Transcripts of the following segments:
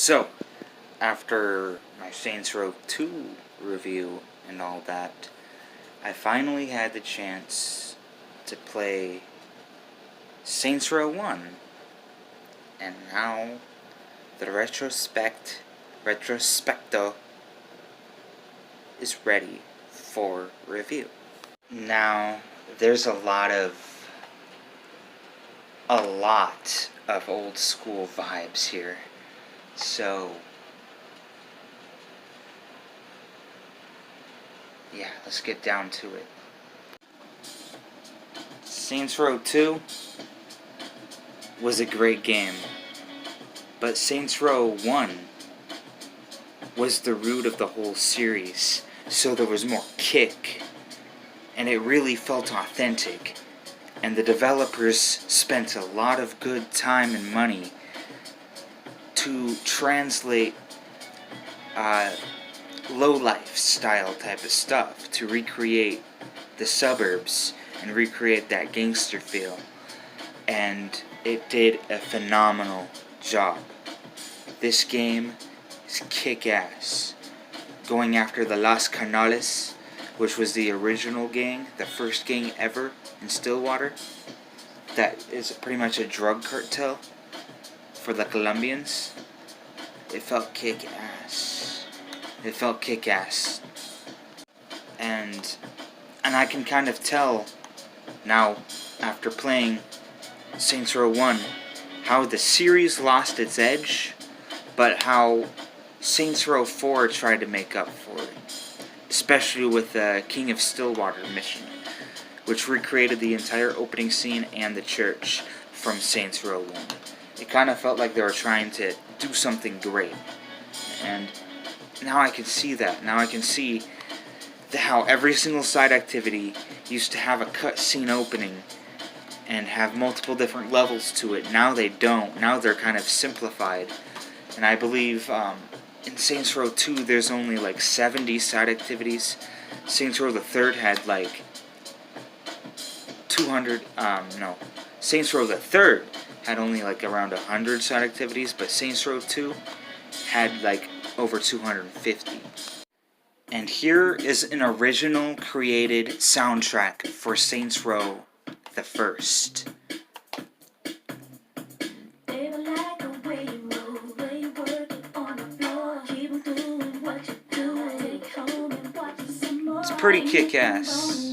So, after my Saints Row 2 review and all that, I finally had the chance to play Saints Row 1. And now, the Retrospecto is ready for review. Now, there's a lot of old school vibes here. So, yeah, let's get down to it. Saints Row 2 was a great game, but Saints Row 1 was the root of the whole series, so there was more kick, and it really felt authentic, and the developers spent a lot of good time and money to translate low-life style type of stuff, to recreate the suburbs and recreate that gangster feel, and it did a phenomenal job. This game is kick-ass. Going after the Las Canales, which was the original gang, the first gang ever in Stillwater, that is pretty much a drug cartel for the Colombians. It felt kick-ass. It felt kick-ass. And I can kind of tell now, after playing Saints Row 1, how the series lost its edge, but how Saints Row 4 tried to make up for it. Especially with the King of Stillwater mission, which recreated the entire opening scene and the church from Saints Row 1. It kind of felt like they were trying to do something great. And now I can see that. Now I can see how every single side activity used to have a cutscene opening and have multiple different levels to it. Now they don't. Now they're kind of simplified. And I believe in Saints Row 2 there's only like 70 side activities. Saints Row the 3rd had like 200, Saints Row the 3rd had only like around 100 side activities, but Saints Row 2 had like over 250. And here is an original created soundtrack for Saints Row the 1st. It's pretty kick-ass.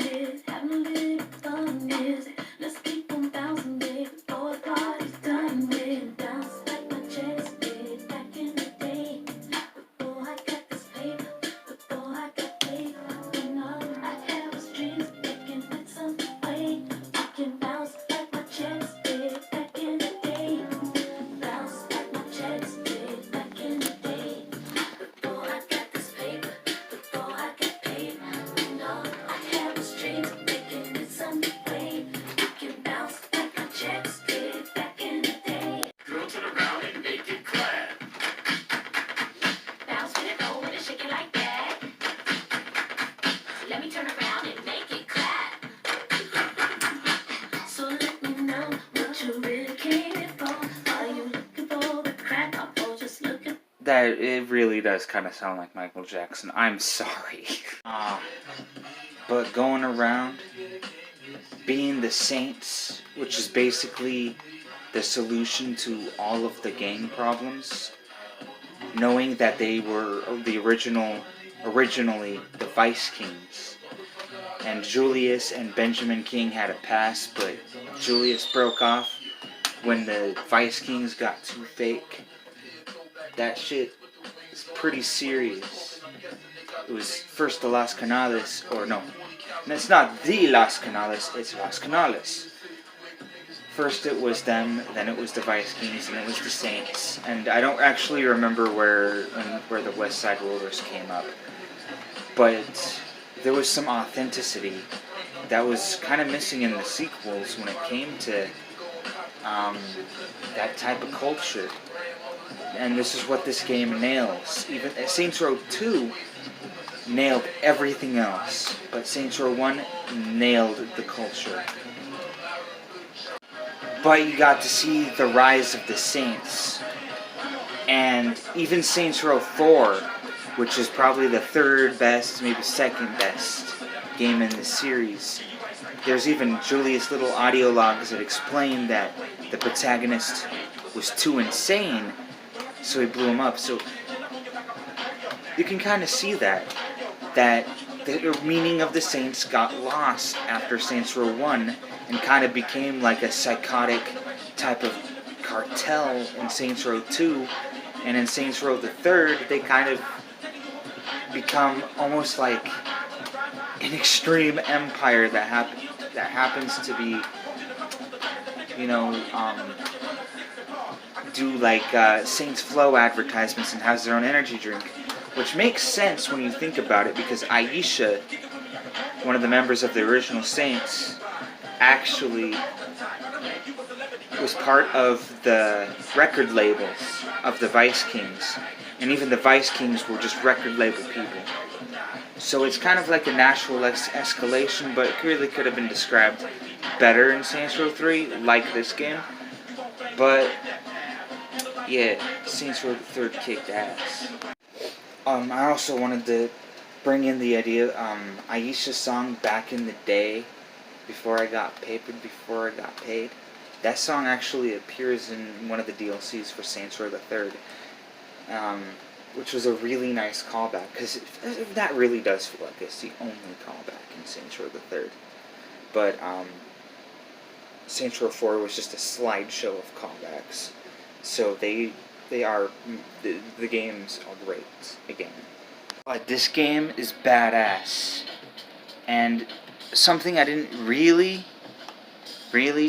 That it really does kind of sound like Michael Jackson. I'm sorry. But going around, being the Saints, which is basically the solution to all of the gang problems, knowing that they were originally the Vice Kings, and Julius and Benjamin King had a past, but Julius broke off when the Vice Kings got too fake. That shit is pretty serious. It was first the Las Canales, or no, it's not the Las Canales, it's Las Canales. First it was them, then it was the Vice Kings, and it was the Saints. And I don't actually remember where the West Side Rollers came up. But there was some authenticity that was kind of missing in the sequels when it came to that type of culture. And this is what this game nails. Even Saints Row 2 nailed everything else, but Saints Row 1 nailed the culture. But you got to see the rise of the Saints. And even Saints Row 4, which is probably the third best, maybe second best game in the series, there's even Julius little audio logs that explain that the protagonist was too insane, so he blew him up. So you can kind of see that the meaning of the Saints got lost after Saints Row 1 and kind of became like a psychotic type of cartel in Saints Row 2, and in Saints Row the Third they kind of become almost like an extreme empire that happens to be, you know, do like Saints Flow advertisements and has their own energy drink, which makes sense when you think about it, because Aisha, one of the members of the original Saints, actually was part of the record labels of the Vice Kings, and even the Vice Kings were just record label people. So it's kind of like a natural escalation, but it really could have been described better in Saints Row 3, like this game. But yeah, Saints Row the Third kicked ass. I also wanted to bring in the idea, Aisha's song Back in the Day, before I got paid. That song actually appears in one of the DLCs for Saints Row the Third, which was a really nice callback, because that really does feel like it's the only callback in Saints Row the Third. But Saints Row 4 was just a slideshow of callbacks, so the games are great again. But this game is badass, and something I didn't really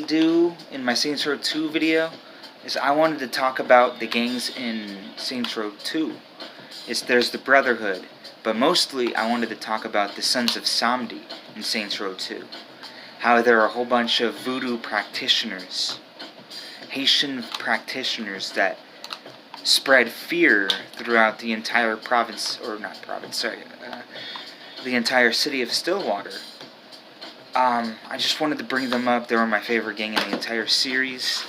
do in my Saints Row 2 video is I wanted to talk about the gangs in Saints Row 2. There's the Brotherhood, but mostly I wanted to talk about the Sons of Samdi in Saints Row 2. How there are a whole bunch of voodoo practitioners, Haitian practitioners that spread fear throughout the entire the entire city of Stillwater. I just wanted to bring them up. They were my favorite gang in the entire series,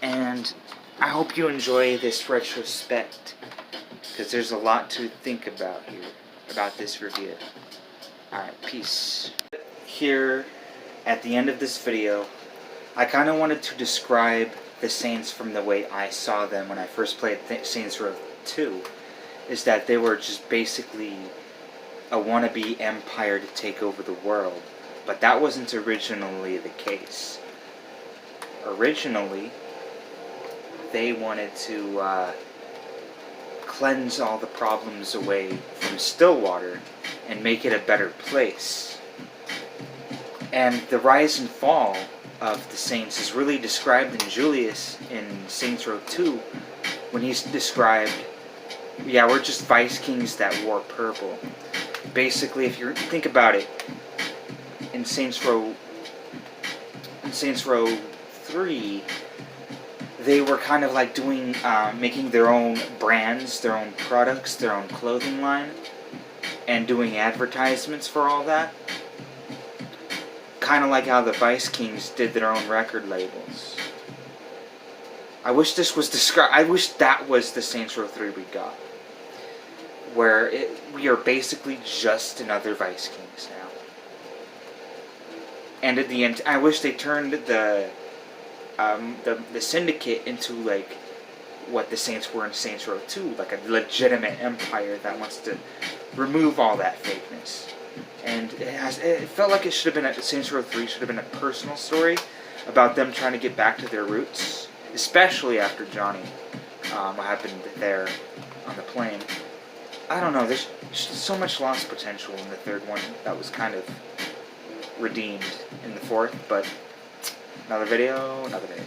and I hope you enjoy this retrospect, because there's a lot to think about here, about this review. Alright, peace. Here, at the end of this video, I kind of wanted to describe the Saints from the way I saw them when I first played Saints Row 2, is that they were just basically a wannabe empire to take over the world. But that wasn't originally the case. Originally, they wanted to cleanse all the problems away from Stillwater and make it a better place. And the rise and fall of the Saints is really described in Julius in Saints Row 2, when he's described, yeah, we're just Vice Kings that wore purple. Basically, if you think about it, in Saints Row 3, they were kind of like doing, making their own brands, their own products, their own clothing line, and doing advertisements for all that. Kind of like how the Vice Kings did their own record labels. I wish this was described. I wish that was the Saints Row 3 we got, where we are basically just another Vice Kings now. And at the end, I wish they turned the Syndicate into like what the Saints were in Saints Row 2, like a legitimate empire that wants to remove all that fakeness. And it felt like it should have been, Saints Row 3 should have been a personal story about them trying to get back to their roots, especially after Johnny, what happened there on the plane. I don't know, there's so much lost potential in the third one that was kind of redeemed in the fourth, but another video, another day.